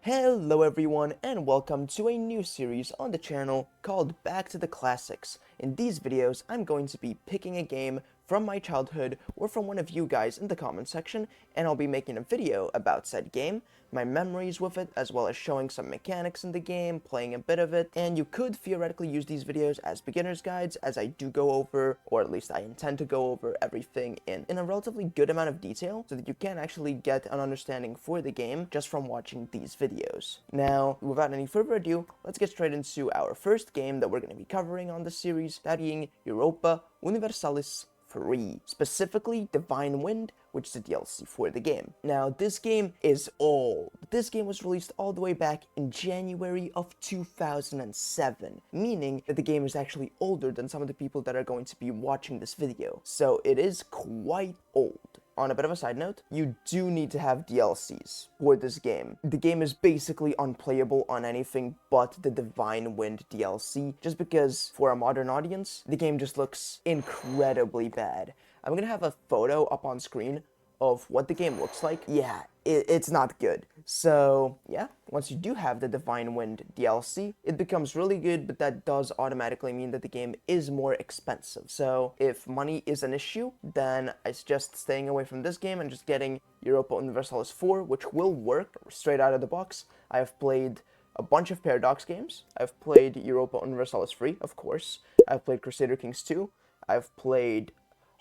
Hello everyone and welcome to a new series on the channel called Back to the Classics. In these videos, I'm going to be picking a game from my childhood or from one of you guys in the comment section, and I'll be making a video about said game, my memories with it, as well as showing some mechanics in the game, playing a bit of it, and you could theoretically use these videos as beginner's guides, as I do go over, or at least I intend to go over everything in a relatively good amount of detail, so that you can actually get an understanding for the game just from watching these videos. Now, without any further ado, let's get straight into our first game that we're going to be covering on the series, that being Europa Universalis III, specifically Divine Wind, which is a DLC for the game. Now, this game is old. This game was released all the way back in January of 2007, meaning that the game is actually older than some of the people that are going to be watching this video. So it is quite old. On a bit of a side note, you do need to have DLCs for this game. The game is basically unplayable on anything but the Divine Wind DLC, just because for a modern audience, the game just looks incredibly bad. I'm gonna have a photo up on screen of what the game looks like. Yeah, it's not good. So yeah, once you do have the Divine Wind DLC, it becomes really good, but that does automatically mean that the game is more expensive. So if money is an issue, then I suggest staying away from this game and just getting Europa Universalis IV, which will work straight out of the box. I have played a bunch of Paradox games. I've played Europa Universalis III, of course. I've played Crusader Kings 2. I've played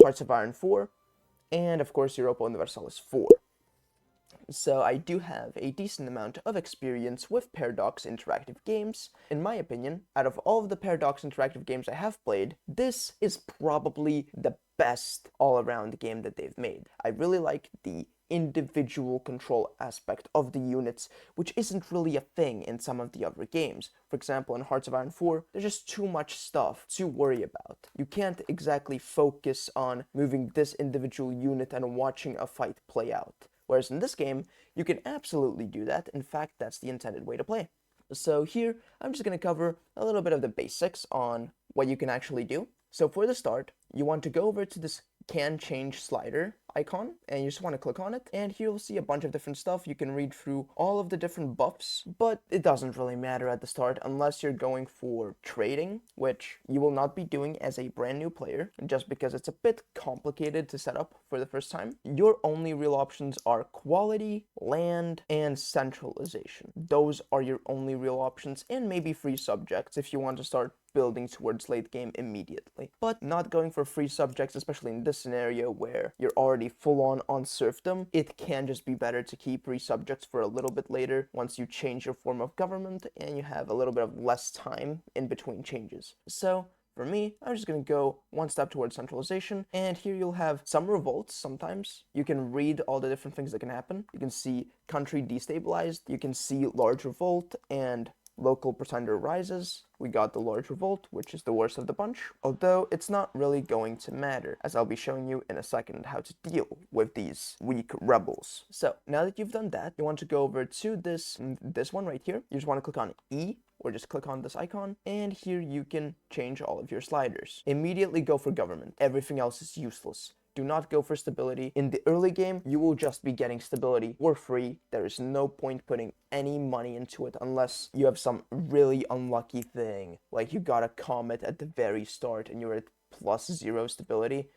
Hearts of Iron 4, and of course Europa Universalis 4. So I do have a decent amount of experience with Paradox interactive games. In my opinion, out of all of the Paradox interactive games I have played, this is probably the best all-around game that they've made. I really like the individual control aspect of the units, which isn't really a thing in some of the other games. For example, in Hearts of Iron 4, there's just too much stuff to worry about. You can't exactly focus on moving this individual unit and watching a fight play out. Whereas in this game, you can absolutely do that. In fact, that's the intended way to play. So here, I'm just going to cover a little bit of the basics on what you can actually do. So for the start, you want to go over to this can change slider icon, and you just want to click on it, and here you'll see a bunch of different stuff. You can read through all of the different buffs, but it doesn't really matter at the start unless you're going for trading, which you will not be doing as a brand new player, just because it's a bit complicated to set up for the first time. Your only real options are quality, land, and centralization. Those are your only real options, and maybe free subjects if you want to start building towards late game immediately. But not going for free subjects, especially in this scenario where you're already full on serfdom, it can just be better to keep free subjects for a little bit later once you change your form of government and you have a little bit of less time in between changes. So for me, I'm just going to go one step towards centralization, and here you'll have some revolts sometimes. You can read all the different things that can happen. You can see country destabilized, you can see large revolt, and local pretender rises. We got the large revolt, which is the worst of the bunch, although it's not really going to matter, as I'll be showing you in a second how to deal with these weak rebels. So now that you've done that, you want to go over to this one right here. You just want to click on E, or just click on this icon, and here you can change all of your sliders. Immediately go for government. Everything else is useless. Do not go for stability. In the early game, you will just be getting stability for free. There is no point putting any money into it unless you have some really unlucky thing, like you got a comet at the very start and you're at +0 stability,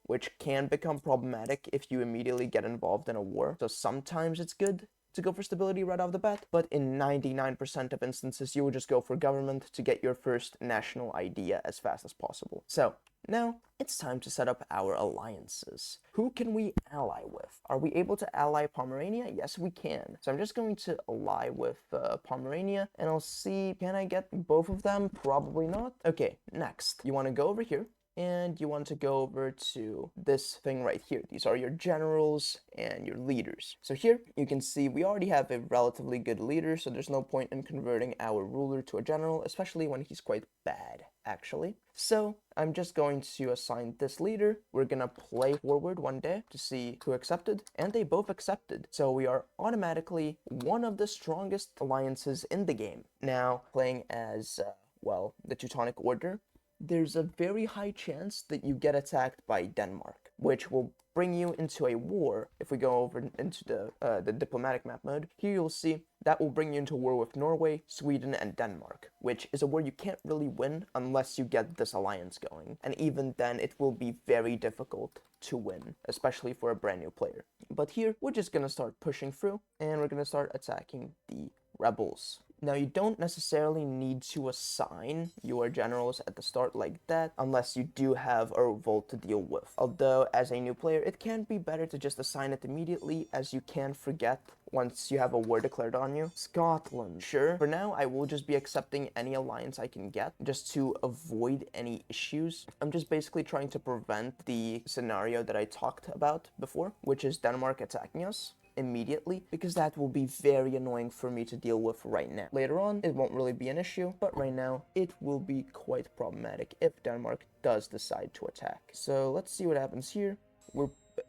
which can become problematic if you immediately get involved in a war. So sometimes it's good to go for stability right off the bat, but in 99% of instances, you will just go for government to get your first national idea as fast as possible. So now it's time to set up our alliances. Who can we ally with? Are we able to ally Pomerania? Yes, we can. So I'm just going to ally with Pomerania, and I'll see, can I get both of them? Probably not. Okay, next, you want to go over here, and you want to go over to this thing right here. These are your generals and your leaders. So here you can see we already have a relatively good leader, so there's no point in converting our ruler to a general, especially when he's quite bad, actually. So I'm just going to assign this leader. We're gonna play forward one day to see who accepted, and they both accepted. So we are automatically one of the strongest alliances in the game. Now, playing as, well, the Teutonic Order, there's a very high chance that you get attacked by Denmark, which will bring you into a war. If we go over into the diplomatic map mode, here you'll see that will bring you into war with Norway, Sweden, and Denmark, which is a war you can't really win unless you get this alliance going. And even then, it will be very difficult to win, especially for a brand new player. But here, we're just gonna start pushing through, and we're gonna start attacking the rebels. Now, you don't necessarily need to assign your generals at the start like that, unless you do have a revolt to deal with. Although, as a new player, it can be better to just assign it immediately, as you can forget once you have a war declared on you. Scotland. Sure. For now, I will just be accepting any alliance I can get, just to avoid any issues. I'm just basically trying to prevent the scenario that I talked about before, which is Denmark attacking us immediately, because that will be very annoying for me to deal with right now. Later on, it won't really be an issue, but right now, it will be quite problematic if Denmark does decide to attack. So let's see what happens here.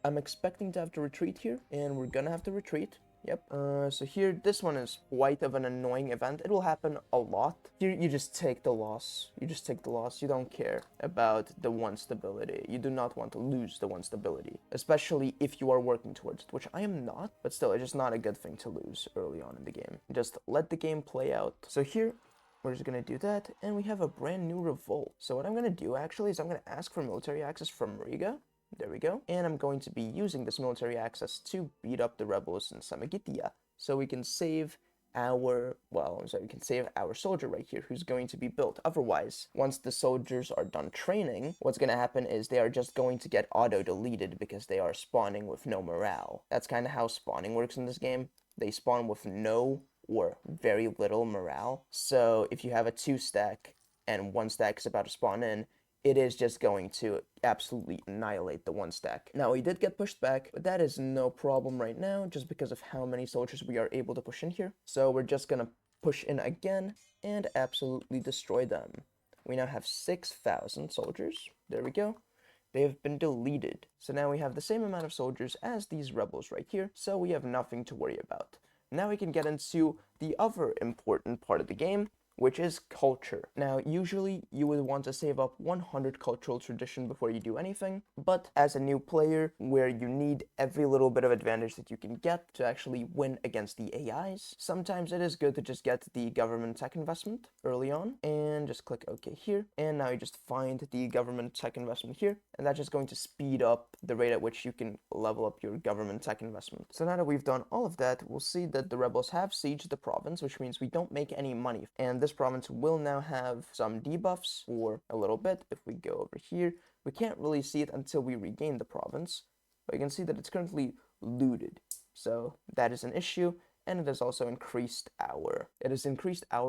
I'm expecting to have to retreat here, and we're gonna have to retreat. Yep. So here, this one is quite of an annoying event. It will happen a lot. Here, you just take the loss. You just take the loss. You don't care about the one stability. You do not want to lose the one stability, especially if you are working towards it, which I am not, but still, it's just not a good thing to lose early on in the game. Just let the game play out. So here, we're just gonna do that, and we have a brand new revolt. So what I'm gonna do, actually, is I'm gonna ask for military access from Riga. There we go. And I'm going to be using this military access to beat up the rebels in Samagitia, so we can save our, we can save our soldier right here, who's going to be built. Otherwise, once the soldiers are done training, what's going to happen is they are just going to get auto-deleted because they are spawning with no morale. That's kind of how spawning works in this game. They spawn with no or very little morale. So if you have a 2-stack and 1 stack is about to spawn in, it is just going to absolutely annihilate the 1-stack. Now, we did get pushed back, but that is no problem right now, just because of how many soldiers we are able to push in here. So we're just gonna push in again and absolutely destroy them. We now have 6,000 soldiers. There we go. They have been deleted. So now we have the same amount of soldiers as these rebels right here, so we have nothing to worry about. Now we can get into the other important part of the game, which is culture. Now, usually you would want to save up 100 cultural tradition before you do anything, but as a new player, where you need every little bit of advantage that you can get to actually win against the AIs, sometimes it is good to just get the government tech investment early on, and just click OK here, and now you just find the government tech investment here, and that's just going to speed up the rate at which you can level up your government tech investment. So now that we've done all of that, we'll see that the rebels have sieged the province, which means we don't make any money, and this province will now have some debuffs for a little bit. If we go over here, we can't really see it until we regain the province, but you can see that it's currently looted. So that is an issue, and it has also increased our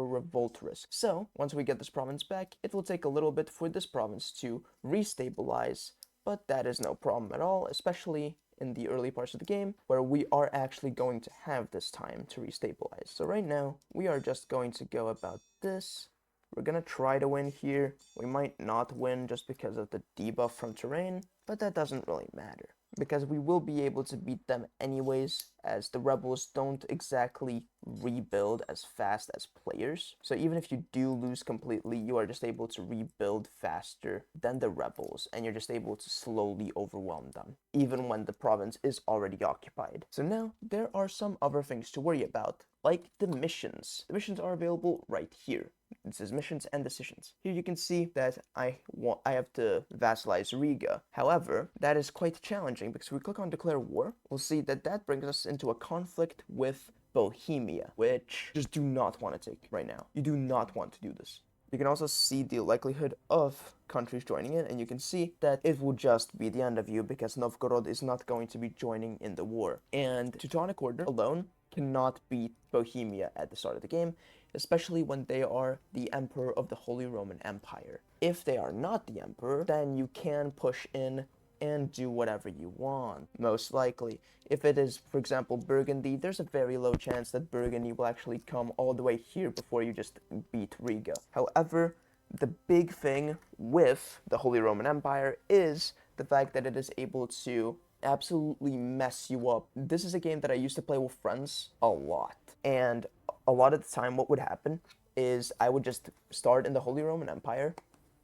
revolt risk. So once we get this province back, it will take a little bit for this province to restabilize, but that is no problem at all, especially in the early parts of the game, where we are actually going to have this time to restabilize. So right now, we are just going to go about this. We're gonna try to win here. We might not win just because of the debuff from terrain, but that doesn't really matter, because we will be able to beat them anyways, as the rebels don't exactly rebuild as fast as players. So even if you do lose completely, you are just able to rebuild faster than the rebels, and you're just able to slowly overwhelm them, even when the province is already occupied. So now, there are some other things to worry about, like the missions. The missions are available right here. It says missions and decisions. Here you can see that I have to vassalize Riga. However, that is quite challenging, because if we click on declare war, we'll see that that brings us into a conflict with Bohemia, which you just do not want to take right now. You do not want to do this. You can also see the likelihood of countries joining in, and you can see that it will just be the end of you, because Novgorod is not going to be joining in the war. And Teutonic Order alone cannot beat Bohemia at the start of the game, especially when they are the Emperor of the Holy Roman Empire. If they are not the Emperor, then you can push in and do whatever you want, most likely. If it is, for example, Burgundy, there's a very low chance that Burgundy will actually come all the way here before you just beat Riga. However, the big thing with the Holy Roman Empire is the fact that it is able to absolutely mess you up. This is a game that I used to play with friends a lot, and a lot of the time what would happen is I would just start in the Holy Roman Empire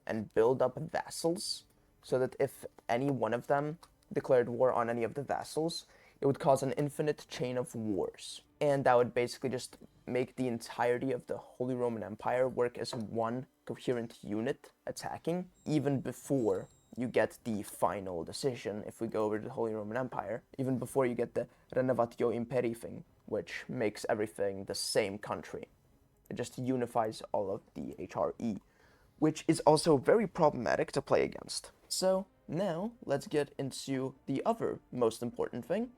and build up vassals, so that if any one of them declared war on any of the vassals, it would cause an infinite chain of wars. And that would basically just make the entirety of the Holy Roman Empire work as one coherent unit attacking, even before you get the final decision. If we go over to the Holy Roman Empire, even before you get the Renovatio Imperii thing, which makes everything the same country. It just unifies all of the HRE, which is also very problematic to play against. So now let's get into the other most important thing,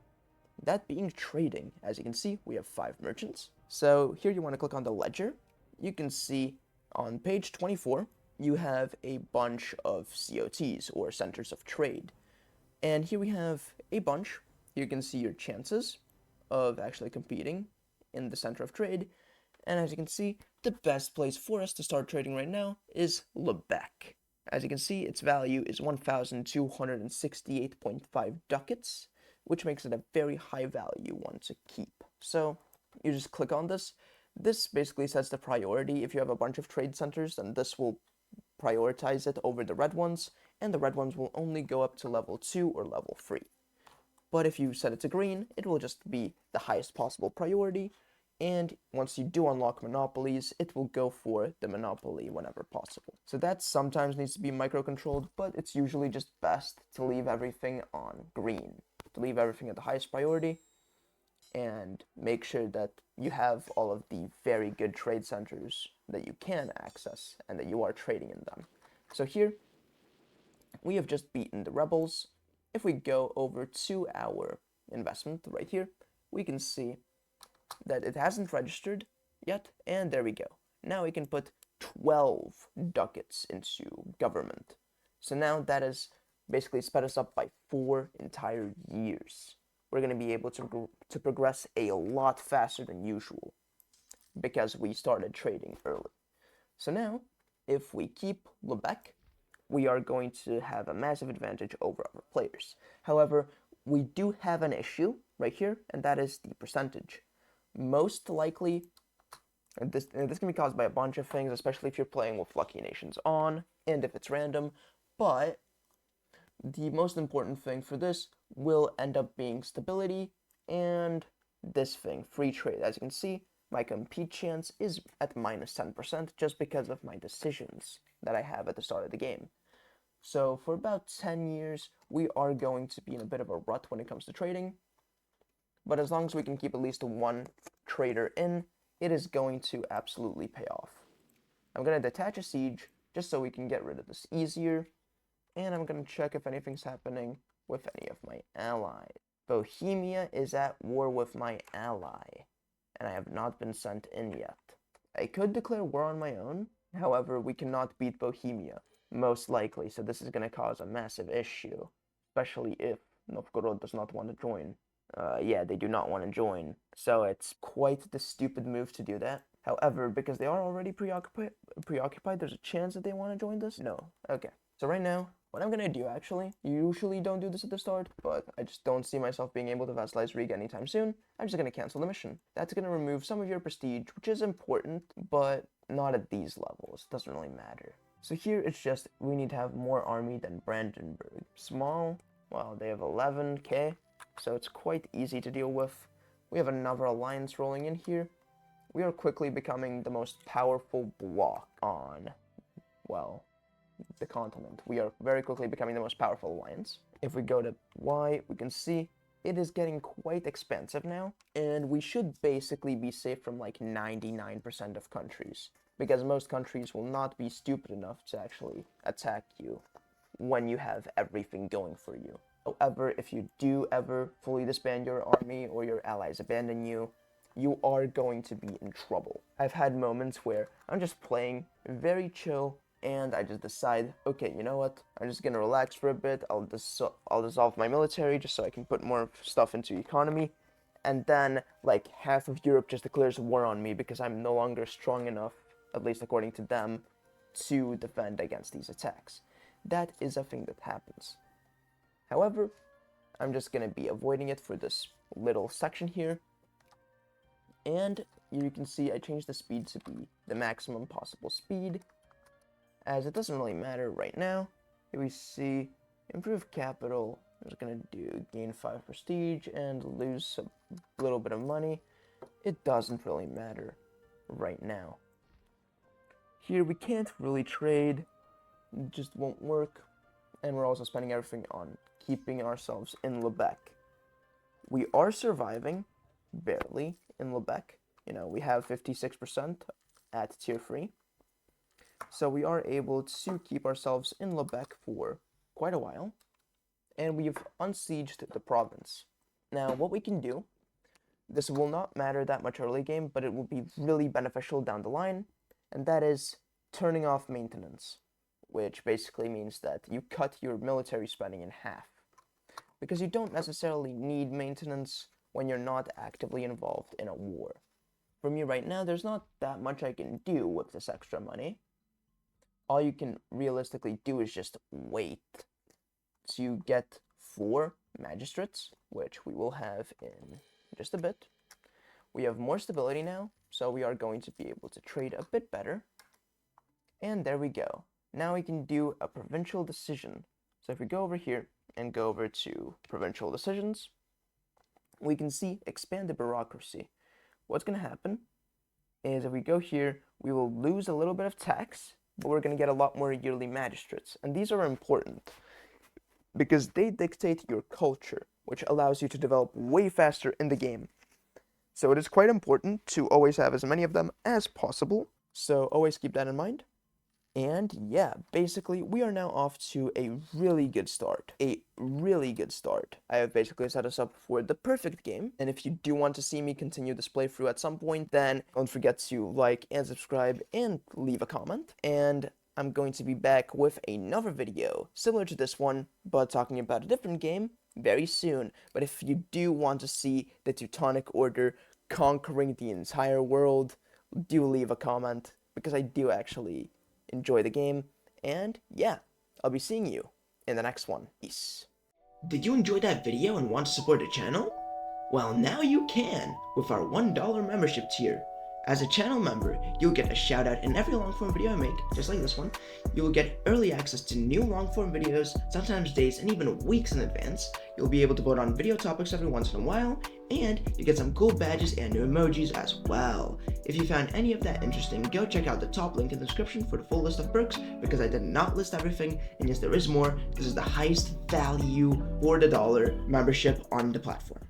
that being trading. As you can see, we have 5 merchants. So here you want to click on the ledger. You can see on page 24, you have a bunch of COTs, or centers of trade. And here we have a bunch. You can see your chances of actually competing in the center of trade. And as you can see, the best place for us to start trading right now is Lubeck. As you can see, its value is 1,268.5 ducats, which makes it a very high value one to keep. So you just click on this. This basically sets the priority. If you have a bunch of trade centers, then this will prioritize it over the red ones, and the red ones will only go up to level 2 or level 3. But if you set it to green, it will just be the highest possible priority, and once you do unlock monopolies, it will go for the monopoly whenever possible. So that sometimes needs to be micro-controlled, but it's usually just best to leave everything on green, to leave everything at the highest priority, and make sure that you have all of the very good trade centers that you can access and that you are trading in them. So here, we have just beaten the rebels. If we go over to our investment right here, we can see that it hasn't registered yet, and there we go. Now we can put 12 ducats into government. So now that has basically sped us up by 4 entire years. We're going to be able to progress a lot faster than usual because we started trading early. So now, if we keep Lubeck, we are going to have a massive advantage over other players. However, we do have an issue right here, and that is the percentage. Most likely, and this can be caused by a bunch of things, especially if you're playing with Lucky Nations on, and if it's random, but the most important thing for this will end up being stability, and this thing, free trade. As you can see, my compete chance is at minus 10% just because of my decisions that I have at the start of the game. So for about 10 years, we are going to be in a bit of a rut when it comes to trading, but as long as we can keep at least one trader in, it is going to absolutely pay off. I'm going to detach a siege just so we can get rid of this easier, and I'm going to check if anything's happening with any of my allies. Bohemia is at war with my ally, and I have not been sent in yet. I could declare war on my own, however, we cannot beat Bohemia, most likely, so this is going to cause a massive issue, especially if Novgorod does not want to join. Yeah, they do not want to join, so it's quite the stupid move to do that. However, because they are already preoccupied, there's a chance that they want to join this? No. Okay. So right now, what I'm gonna do actually, you usually don't do this at the start, but I just don't see myself being able to vassalize Riga anytime soon. I'm just gonna cancel the mission. That's gonna remove some of your prestige, which is important, but not at these levels. It doesn't really matter. So here it's just, we need to have more army than Brandenburg. Small, well, they have 11k, so it's quite easy to deal with. We have another alliance rolling in here. We are quickly becoming the most powerful bloc on, well, the continent. We are very quickly becoming the most powerful alliance. If we go to Y, we can see it is getting quite expensive now, and we should basically be safe from like 99% of countries, because most countries will not be stupid enough to actually attack you when you have everything going for you. However, if you do ever fully disband your army or your allies abandon you, you are going to be in trouble. I've had moments where I'm just playing very chill, and I just decide, okay, you know what, I'm just gonna relax for a bit, I'll dissolve my military just so I can put more stuff into economy, and then, like, half of Europe just declares war on me because I'm no longer strong enough, at least according to them, to defend against these attacks. That is a thing that happens. However, I'm just gonna be avoiding it for this little section here, and you can see I changed the speed to be the maximum possible speed, as it doesn't really matter right now. Here we see improve capital I'm just gonna do gain 5 prestige and lose a little bit of money. It doesn't really matter right now. Here we can't really trade, it just won't work, and we're also spending everything on keeping ourselves in Lubeck. We are surviving, barely, in Lubeck. You know, we have 56% at tier 3. So we are able to keep ourselves in Lubeck for quite a while. And we've unsieged the province. Now, what we can do, this will not matter that much early game, but it will be really beneficial down the line, and that is turning off maintenance, which basically means that you cut your military spending in half. Because you don't necessarily need maintenance when you're not actively involved in a war. For me right now, there's not that much I can do with this extra money. All you can realistically do is just wait. So you get 4 magistrates, which we will have in just a bit. We have more stability now, so we are going to be able to trade a bit better. And there we go. Now we can do a provincial decision. So if we go over here and go over to provincial decisions, we can see expanded bureaucracy. What's going to happen is if we go here, we will lose a little bit of tax, but we're going to get a lot more yearly magistrates. And these are important because they dictate your culture, which allows you to develop way faster in the game. So it is quite important to always have as many of them as possible. So always keep that in mind. And yeah, basically, we are now off to a really good start. A really good start. I have basically set us up for the perfect game. And if you do want to see me continue this playthrough at some point, then don't forget to like and subscribe and leave a comment. And I'm going to be back with another video, similar to this one, but talking about a different game very soon. But if you do want to see the Teutonic Order conquering the entire world, do leave a comment, because I do actually enjoy the game, and yeah, I'll be seeing you in the next one. Peace. Did you enjoy that video and want to support the channel? Well, now you can with our $1 membership tier. As a channel member, you'll get a shout out in every long-form video I make, just like this one. You will get early access to new long-form videos, sometimes days and even weeks in advance. You'll be able to vote on video topics every once in a while, and you get some cool badges and new emojis as well. If you found any of that interesting, go check out the top link in the description for the full list of perks, because I did not list everything, and yes, there is more. This is the highest value for the dollar membership on the platform.